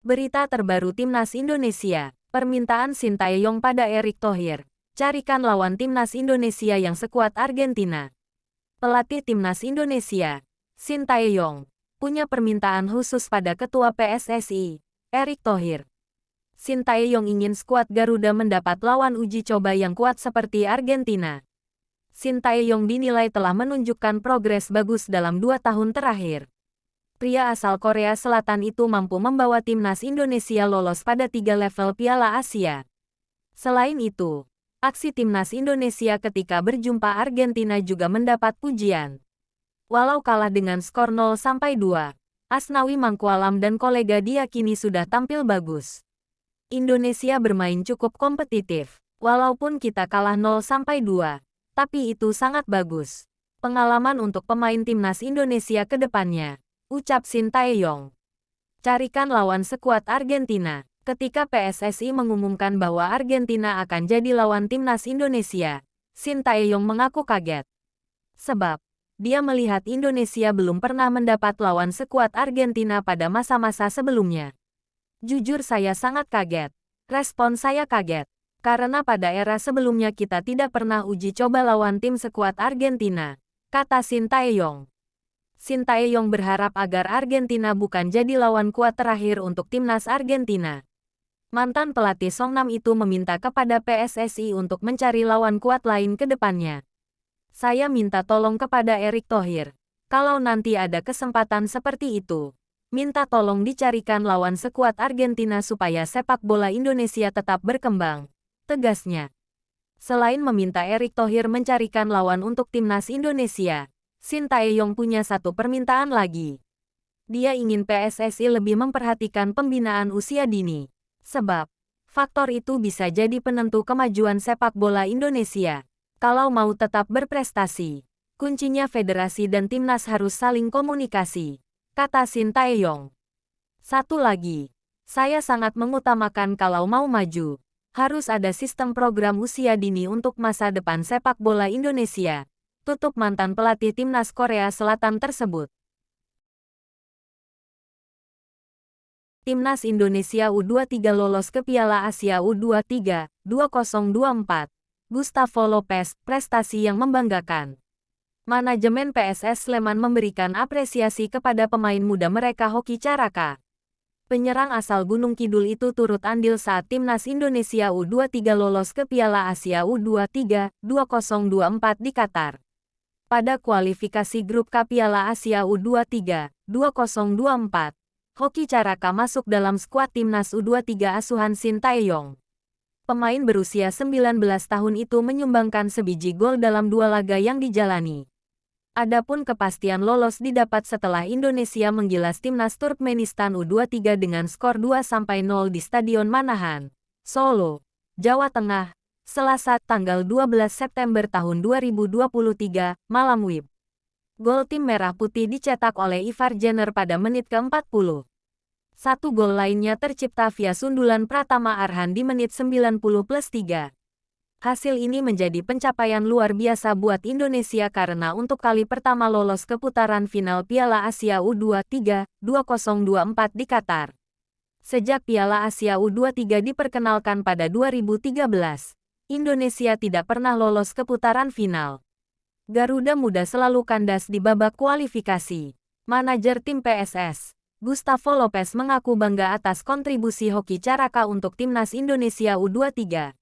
Berita terbaru Timnas Indonesia. Permintaan Sintayong pada Erick Thohir. Carikan lawan Timnas Indonesia yang sekuat Argentina. Pelatih Timnas Indonesia, Sintayong, punya permintaan khusus pada Ketua PSSI, Erick Thohir. Sintayong ingin skuad Garuda mendapat lawan uji coba yang kuat seperti Argentina. Sintayong dinilai telah menunjukkan progres bagus dalam 2 tahun terakhir. Pria asal Korea Selatan itu mampu membawa Timnas Indonesia lolos pada 3 level Piala Asia. Selain itu, aksi Timnas Indonesia ketika berjumpa Argentina juga mendapat pujian. Walau kalah dengan skor 0-2, Asnawi Mangkualam dan kolega diyakini sudah tampil bagus. Indonesia bermain cukup kompetitif, walaupun kita kalah 0-2, tapi itu sangat bagus. Pengalaman untuk pemain Timnas Indonesia ke depannya, ucap Sintayong. Carikan lawan sekuat Argentina. Ketika PSSI mengumumkan bahwa Argentina akan jadi lawan Timnas Indonesia, Sintayong mengaku kaget. Sebab, dia melihat Indonesia belum pernah mendapat lawan sekuat Argentina pada masa-masa sebelumnya. Jujur saya sangat kaget. Respon saya kaget. Karena pada era sebelumnya kita tidak pernah uji coba lawan tim sekuat Argentina, kata Sintayong. Sintayong berharap agar Argentina bukan jadi lawan kuat terakhir untuk Timnas Argentina. Mantan pelatih Songnam itu meminta kepada PSSI untuk mencari lawan kuat lain ke depannya. Saya minta tolong kepada Erick Thohir. Kalau nanti ada kesempatan seperti itu, minta tolong dicarikan lawan sekuat Argentina supaya sepak bola Indonesia tetap berkembang, tegasnya. Selain meminta Erick Thohir mencarikan lawan untuk Timnas Indonesia, Sintayong punya satu permintaan lagi. Dia ingin PSSI lebih memperhatikan pembinaan usia dini. Sebab, faktor itu bisa jadi penentu kemajuan sepak bola Indonesia. Kalau mau tetap berprestasi, kuncinya federasi dan timnas harus saling komunikasi, kata Sintayong. Satu lagi, saya sangat mengutamakan kalau mau maju, harus ada sistem program usia dini untuk masa depan sepak bola Indonesia, tutup mantan pelatih Timnas Korea Selatan tersebut. Timnas Indonesia U23 lolos ke Piala Asia U23 2024. Gustavo Lopez, prestasi yang membanggakan. Manajemen PSS Sleman memberikan apresiasi kepada pemain muda mereka Hoki Caraka. Penyerang asal Gunung Kidul itu turut andil saat Timnas Indonesia U23 lolos ke Piala Asia U23 2024 di Qatar. Pada kualifikasi grup K Piala Asia U23 2024, Hoki Caraka masuk dalam skuad Timnas U23 asuhan Sintayong. Pemain berusia 19 tahun itu menyumbangkan sebiji gol dalam 2 laga yang dijalani. Adapun kepastian lolos didapat setelah Indonesia menggilas Timnas Turkmenistan U23 dengan skor 2-0 di Stadion Manahan, Solo, Jawa Tengah, Selasa, tanggal 12 September tahun 2023, malam WIB. Gol tim Merah Putih dicetak oleh Ivar Jenner pada menit ke-40. Satu gol lainnya tercipta via sundulan Pratama Arhan di menit 90+3. Hasil ini menjadi pencapaian luar biasa buat Indonesia karena untuk kali pertama lolos ke putaran final Piala Asia U23 2024 di Qatar. Sejak Piala Asia U23 diperkenalkan pada 2013. Indonesia tidak pernah lolos ke putaran final. Garuda Muda selalu kandas di babak kualifikasi. Manajer tim PSS, Gustavo Lopez mengaku bangga atas kontribusi Hoki Caraka untuk Timnas Indonesia U23.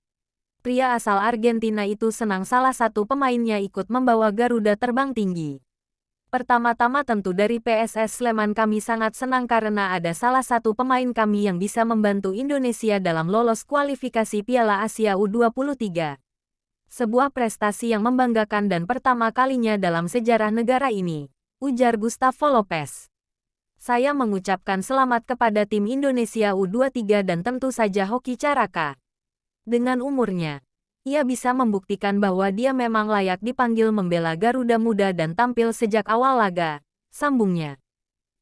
Pria asal Argentina itu senang salah satu pemainnya ikut membawa Garuda terbang tinggi. Pertama-tama tentu dari PSS Sleman kami sangat senang karena ada salah satu pemain kami yang bisa membantu Indonesia dalam lolos kualifikasi Piala Asia U23. Sebuah prestasi yang membanggakan dan pertama kalinya dalam sejarah negara ini, ujar Gustavo Lopez. Saya mengucapkan selamat kepada tim Indonesia U23 dan tentu saja Hoki Caraka. Dengan umurnya, ia bisa membuktikan bahwa dia memang layak dipanggil membela Garuda Muda dan tampil sejak awal laga, sambungnya.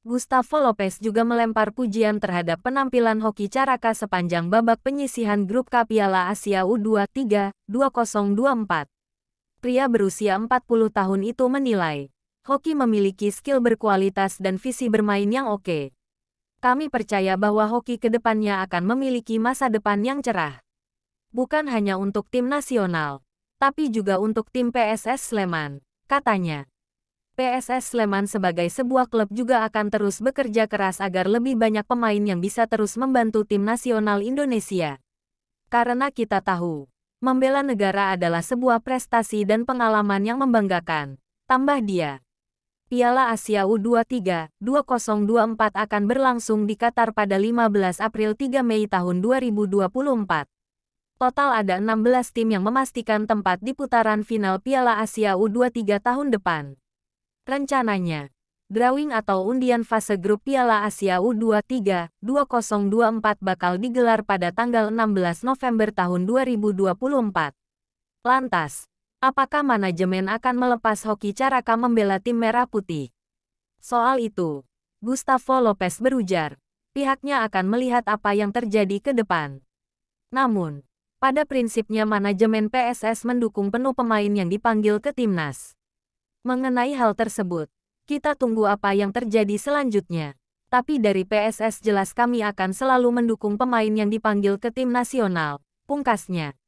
Gustavo Lopez juga melempar pujian terhadap penampilan Hoki Caraka sepanjang babak penyisihan grup K Piala Asia U23 2024. Pria berusia 40 tahun itu menilai, Hoki memiliki skill berkualitas dan visi bermain yang oke. Kami percaya bahwa hoki ke depannya akan memiliki masa depan yang cerah. Bukan hanya untuk tim nasional, tapi juga untuk tim PSS Sleman, katanya. PSS Sleman sebagai sebuah klub juga akan terus bekerja keras agar lebih banyak pemain yang bisa terus membantu tim nasional Indonesia. Karena kita tahu, membela negara adalah sebuah prestasi dan pengalaman yang membanggakan, tambah dia. Piala Asia U23 2024 akan berlangsung di Qatar pada 15 April 3 Mei tahun 2024. Total ada 16 tim yang memastikan tempat di putaran final Piala Asia U23 tahun depan. Rencananya, drawing atau undian fase grup Piala Asia U23 2024 bakal digelar pada tanggal 16 November tahun 2024. Lantas, apakah manajemen akan melepas Hoki Caraka membela tim Merah Putih? Soal itu, Gustavo Lopez berujar, pihaknya akan melihat apa yang terjadi ke depan. Namun, pada prinsipnya manajemen PSS mendukung penuh pemain yang dipanggil ke timnas. Mengenai hal tersebut, kita tunggu apa yang terjadi selanjutnya. Tapi dari PSS jelas kami akan selalu mendukung pemain yang dipanggil ke tim nasional, pungkasnya.